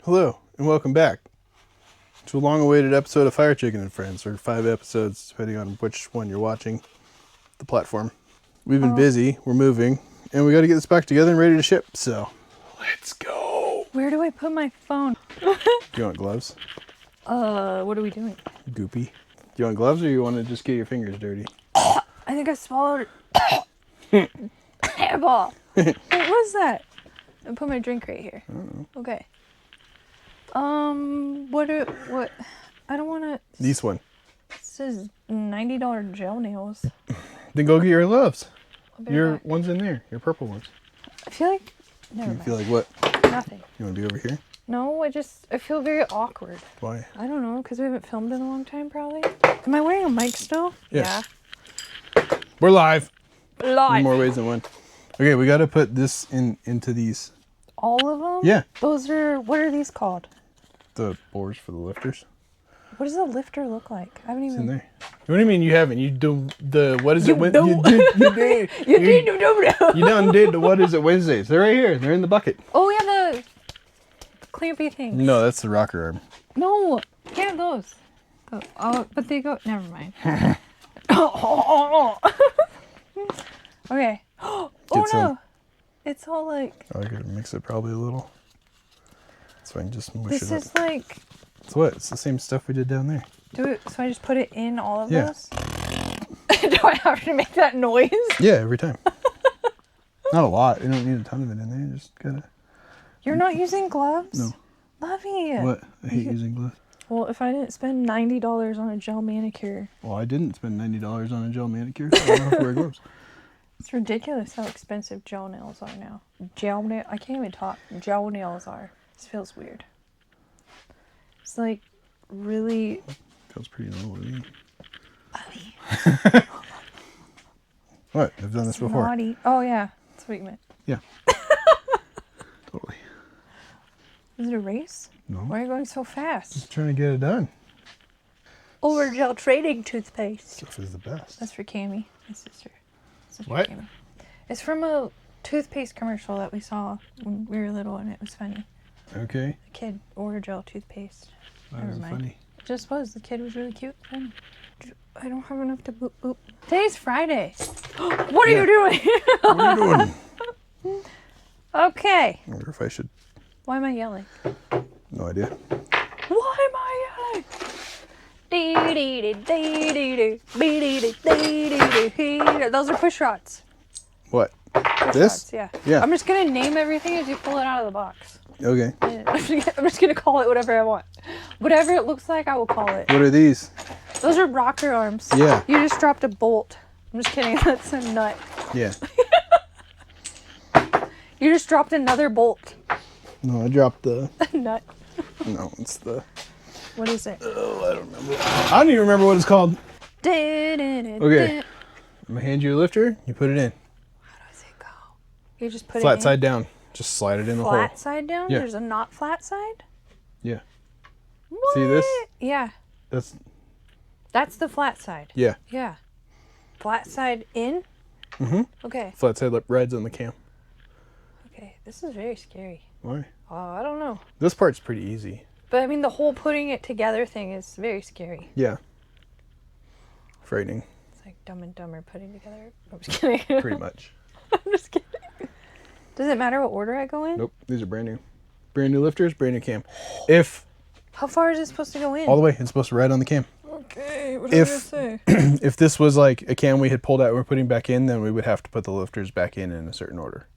Hello, and welcome back to a long-awaited episode of Fire Chicken and Friends, or 5 episodes, depending on which one you're watching, the platform. We've been busy, we're moving, and we got to get this back together and ready to ship, so let's go. Where do I put my phone? You want gloves? What are we doing? Goopy. Do you want gloves, or you want to just get your fingers dirty? I think I swallowed hairball. What was that? I put my drink right here. Okay. What? I don't want to. This one. It says $90 gel nails. Then go get your gloves. Your Your one's in there. Your purple ones. I feel like. Never You mind. feel like what? Nothing. You want to be over here? No, I feel very awkward. Why? I don't know, because we haven't filmed in a long time, probably. Am I wearing a mic still? Yeah. We're live. Live. In more ways than one. Okay, we got to put this into these. All of them? Yeah. Those are, what are these called? The bores for the lifters. What does a lifter look like? I haven't even. It's in there. What do you mean you haven't? You do the, what is You it? When, don't. you did. You did. You done did the, what is it, Wednesdays. They're right here. They're in the bucket. Oh, yeah, the clampy things. No, that's the rocker arm. No, yeah, those. Oh, but they go, never mind. Okay. Oh, Get some. no. It's all like, I gotta mix it probably a little. So I can just mush this it is up. like, It's what? It's the same stuff we did down there. so I just put it in all of Yeah. those? Do I have to make that noise? Yeah, every time. Not a lot. You don't need a ton of it in there. You just gotta. You're not using gloves? No. Lovey. What? I hate using gloves. Well, if I didn't spend $90 on a gel manicure, Well, I didn't spend $90 on a gel manicure, so I don't have to wear gloves. it's ridiculous how expensive gel nails are now. I can't even talk. Gel nails are. This feels weird. It's like really. Feels pretty normal to me. Lovey. What? I've done this before. Naughty. Oh yeah, that's what you meant. Yeah. Totally. Is it a race? No. Why are you going so fast? Just trying to get it done. Over gel trading toothpaste. Stuff is the best. That's for Cammie, my sister. What? Cammie. It's from a toothpaste commercial that we saw when we were little, and it was funny. Okay. The kid ordered gel toothpaste. That Never was mind. funny. It just was. The kid was really cute. Funny. I don't have enough to boop boop. Today's Friday. What are you doing? What are you doing? Okay. I wonder if I should. Why am I yelling? No idea. Why am I yelling? Those are push rods. What? Push This? rods, yeah. Yeah. I'm just gonna name everything as you pull it out of the box. Okay. I'm just gonna call it whatever I want. Whatever it looks like, I will call it. What are these? Those are rocker arms. Yeah. You just dropped a bolt. I'm just kidding. That's a nut. Yeah. You just dropped another bolt. No, I dropped the. Nut. No, it's the. What is it? Oh, I don't remember. I don't even remember what it's called. Okay. Okay. I'm gonna hand you a lifter. You put it in. How does it go? You just put it Flat in. side down. Just slide it in the hole. Flat side down? Yeah. There's a not flat side? Yeah. What? See this? Yeah. That's the flat side. yeah. Yeah. Flat side in? Mm-hmm. Okay. Flat side rides on the cam. Okay. This is very scary. Why? I don't know. This part's pretty easy. But I mean, the whole putting it together thing is very scary. Yeah. Frightening. It's like Dumb and Dumber putting together. I'm just kidding. Pretty much. I'm just kidding. Does it matter what order I go in? Nope. These are brand new. Brand new lifters, brand new cam. If How far is it supposed to go in? all the way, it's supposed to ride on the cam. Okay. What did I say? If this was like a cam we had pulled out and we're putting back in, then we would have to put the lifters back in a certain order.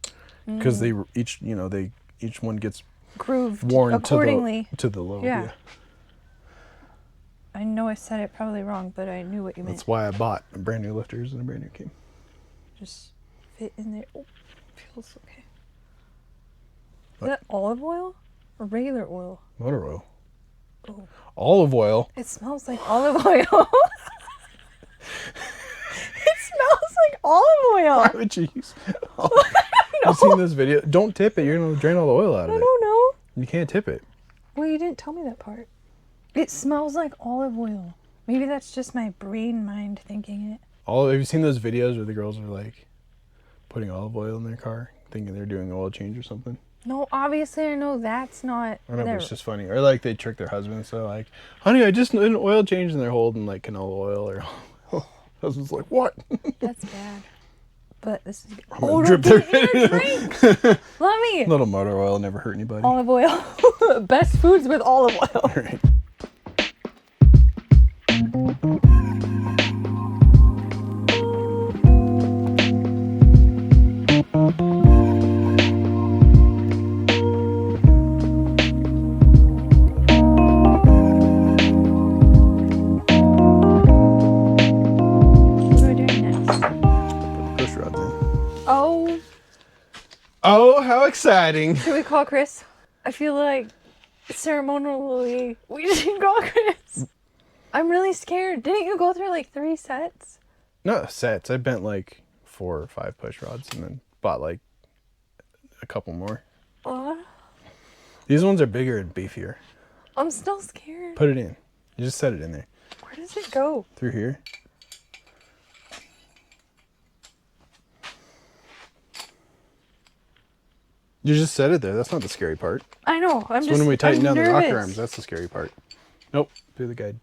Because they each one gets Grooved worn accordingly. to the low. Yeah. I know I said it probably wrong, but I knew what you meant. That's why I bought a brand new lifters and a brand new cam. Just fit in there. Oh, feels okay. What? Is that olive oil or regular oil? Motor oil. Oh. Olive oil. It smells like olive oil. It smells like olive oil. Why would you use I've seen this video. Don't tip it. You're going to drain all the oil out of I it. don't know. You can't tip it. Well, you didn't tell me that part. It smells like olive oil. Maybe that's just my brain mind thinking it. Have you seen those videos where the girls are like putting olive oil in their car, thinking they're doing an oil change or something? No, obviously I know that's not. I know, but There. it's just funny. Or like they trick their husbands. So like, honey, I just need an oil change, and they're holding like canola oil. Or husband's like, what? That's bad. But this is. I'm Oh, gonna don't drip get it in your drink. Let me. Little motor oil never hurt anybody. Olive oil. Best foods with olive oil. Right. What are we doing next? Put the push rods in. Oh, Oh, how exciting! should we call Chris? I feel like ceremonially we should call Chris. I'm really scared. Didn't you go through like 3 sets? Not sets. I bent like 4 or 5 push rods and then bought like a couple more. These ones are bigger and beefier. I'm still scared. Put it in. You just set it in there. Where does it go? Through here. You just set it there. That's not the scary part. I know. I'm It's just. when we tighten I'm down the rocker nervous. arms. That's the scary part. Nope. Through the guide.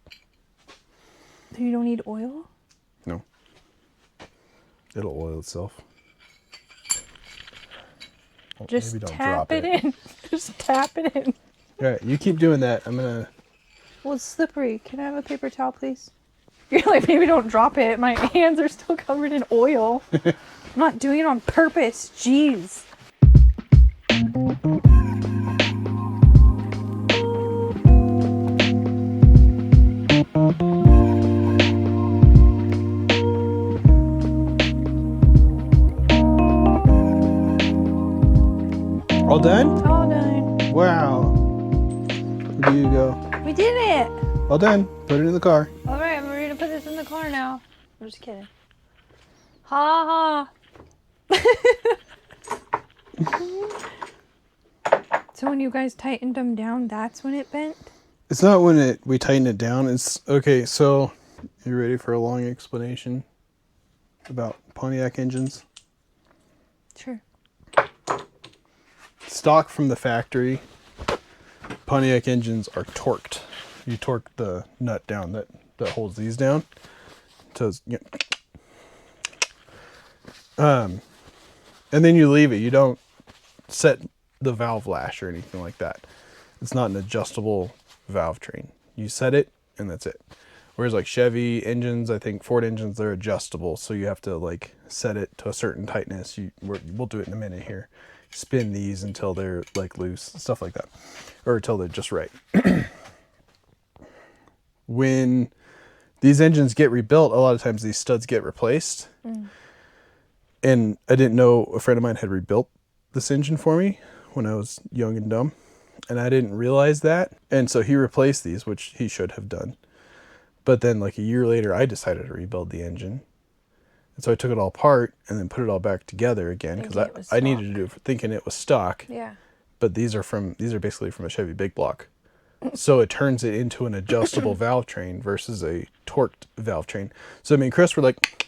You don't need oil? No. It'll oil itself. Oh, Just maybe don't tap drop it in. Just tap it in. All right, you keep doing that. I'm gonna. Well, it's slippery. Can I have a paper towel, please? You're like, maybe don't drop it. My hands are still covered in oil. I'm not doing it on purpose. Jeez. All done? It's all done. Wow. Where do you go? We did it. All done. Put it in the car. All right, I'm ready to put this in the car now. I'm just kidding. Ha ha. So when you guys tightened them down, that's when it bent? It's not when we tighten it down. It's okay. So, you ready for a long explanation about Pontiac engines? Sure. Stock from the factory, Pontiac engines are torqued. You torque the nut down that holds these down. So, and then you leave it. You don't set the valve lash or anything like that. It's not an adjustable valve train. You set it and that's it. Whereas like Chevy engines, I think Ford engines, they're adjustable. So you have to like set it to a certain tightness. We'll do it in a minute here. Spin these until they're like loose, stuff like that. Or until they're just right. When these engines get rebuilt, a lot of times these studs get replaced. And I didn't know a friend of mine had rebuilt this engine for me when I was young and dumb. And I didn't realize that. And so he replaced these, which he should have done. But then like a year later, I decided to rebuild the engine. And so I took it all apart and then put it all back together again because I needed to do it for thinking it was stock. Yeah. But these are basically from a Chevy big block. So it turns it into an adjustable valve train versus a torqued valve train. So me and Chris were like,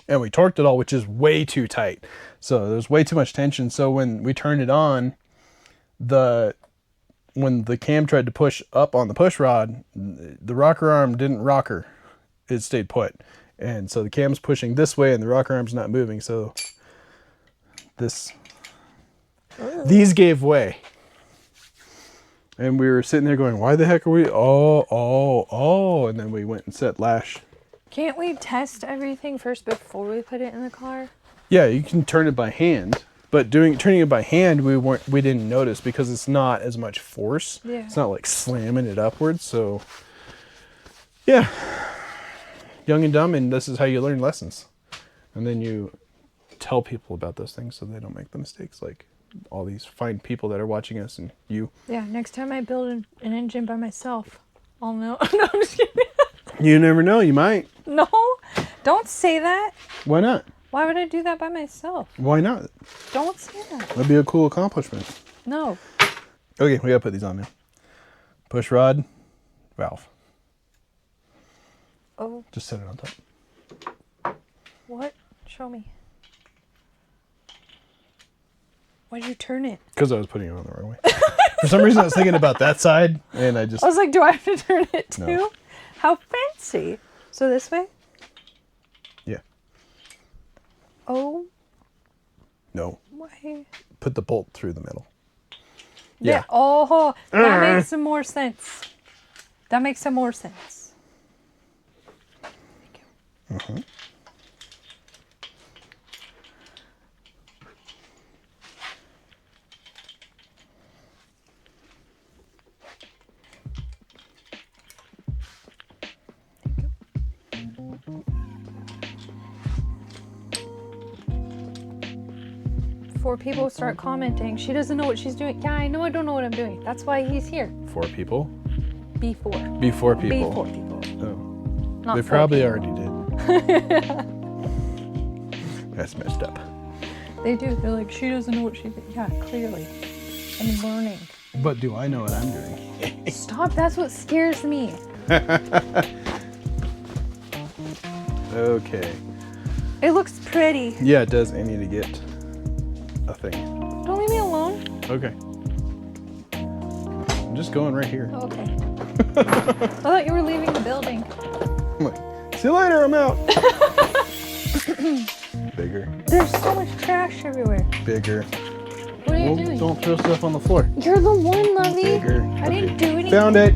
and we torqued it all, which is way too tight. So there's way too much tension. So when we turned it on, when the cam tried to push up on the push rod, the rocker arm didn't rocker. It stayed put. And so the cam's pushing this way and the rocker arm's not moving. So these gave way. And we were sitting there going, why the heck are we? Oh. And then we went and set lash. Can't we test everything first before we put it in the car? Yeah, you can turn it by hand. But turning it by hand, we didn't notice because it's not as much force. Yeah. It's not like slamming it upwards. So, yeah. Young and dumb, and this is how you learn lessons. And then you tell people about those things so they don't make the mistakes like all these fine people that are watching us and you. Yeah, next time I build an engine by myself, I'll know. No, I'm just kidding. You never know, you might. No, don't say that. Why not? Why would I do that by myself? Why not? Don't say that. That'd be a cool accomplishment. No. Okay, we gotta put these on now. Push rod, valve. Oh, Just set it on top. what? Show me. Why'd you turn it? Because I was putting it on the wrong way. For some reason, I was thinking about that side, and I just... I was like, do I have to turn it too? No. How fancy. So this way? Yeah. Oh. No. Why? Put the bolt through the middle. Yeah. Yeah. Oh, that makes some more sense. That makes some more sense. Thank you. 4 people start commenting. She doesn't know what she's doing. Yeah, I know I don't know what I'm doing. That's why he's here. 4 people? B4. Before people. B4 people. Oh. Not They 4 probably people. already did. That's messed up. They do. They're like, she doesn't know what she's doing. Yeah, clearly. I'm learning. But do I know what I'm doing? Stop. That's what scares me. Okay. It looks pretty. Yeah, it does. I need to get a thing. Don't leave me alone. Okay. I'm just going right here. Okay. I thought you were leaving the building. I'm like, see you later, I'm out. Bigger, There's so much trash everywhere. bigger. What are you Well, doing? don't throw stuff on the floor. You're the one, Lovey. Bigger. I didn't Okay. do anything. Found it.